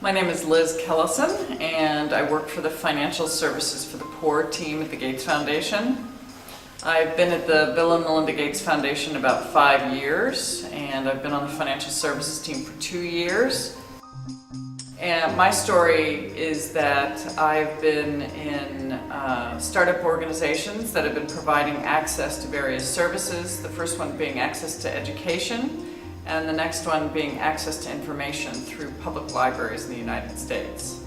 My name is Liz Kellison, and I work for the Financial Services for the Poor team at the Gates Foundation. I've been at the Bill and Melinda Gates Foundation about 5 years, and I've been on the financial services team for 2 years. And my story is that I've been in startup organizations that have been providing access to various services, the first one being access to education, and the next one being access to information through public libraries in the United States.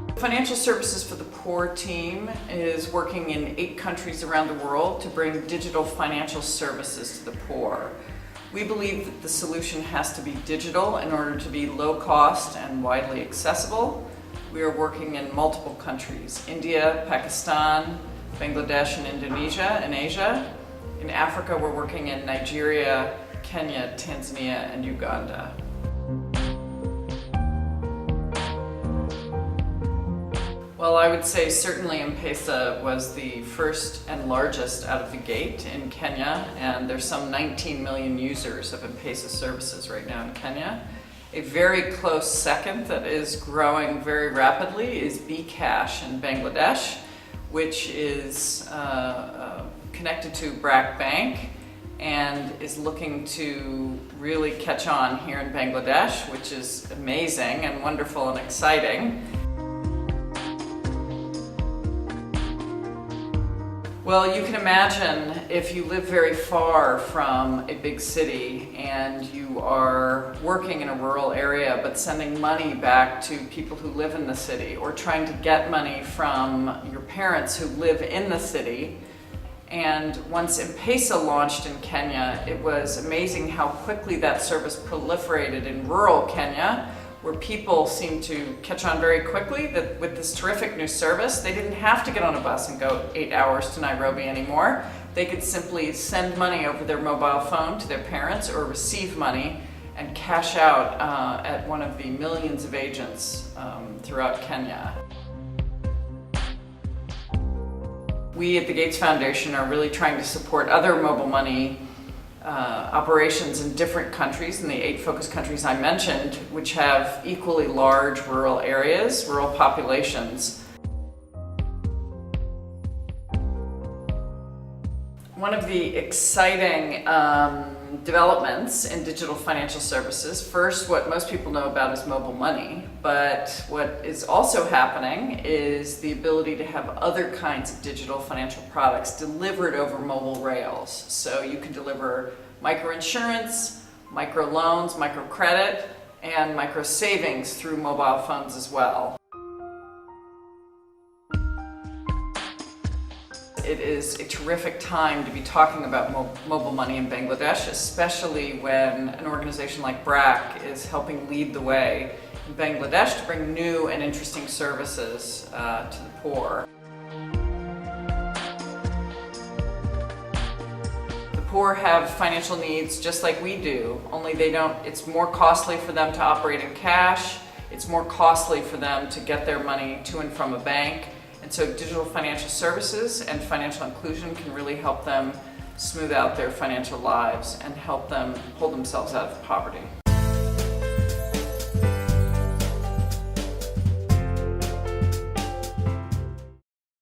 The Financial Services for the Poor team is working in 8 countries around the world to bring digital financial services to the poor. We believe that the solution has to be digital in order to be low cost and widely accessible. We are working in multiple countries: India, Pakistan, Bangladesh, and Indonesia in Asia. In Africa, we're working in Nigeria, Kenya, Tanzania, and Uganda. Well, I would say certainly M-Pesa was the first and largest out of the gate in Kenya, and there's some 19 million users of M-Pesa services right now in Kenya. A very close second that is growing very rapidly is bKash in Bangladesh, which is connected to BRAC Bank and is looking to really catch on here in Bangladesh, which is amazing and wonderful and exciting. Well, you can imagine if you live very far from a big city and you are working in a rural area but sending money back to people who live in the city, or trying to get money from your parents who live in the city. And once M-Pesa launched in Kenya, it was amazing how quickly that service proliferated in rural Kenya, where people seemed to catch on very quickly that with this terrific new service, they didn't have to get on a bus and go 8 hours to Nairobi anymore. They could simply send money over their mobile phone to their parents or receive money and cash out at one of the millions of agents throughout Kenya. We at the Gates Foundation are really trying to support other mobile money operations in different countries, in the 8 focus countries I mentioned, which have equally large rural areas, rural populations. One of the exciting developments in digital financial services, first, what most people know about is mobile money, but what is also happening is the ability to have other kinds of digital financial products delivered over mobile rails. So you can deliver microinsurance, microloans, microcredit, and micro savings through mobile phones as well. It is a terrific time to be talking about mobile money in Bangladesh, especially when an organization like BRAC is helping lead the way in Bangladesh to bring new and interesting services to the poor. The poor have financial needs just like we do, only it's more costly for them to operate in cash, it's more costly for them to get their money to and from a bank. And so digital financial services and financial inclusion can really help them smooth out their financial lives and help them pull themselves out of poverty.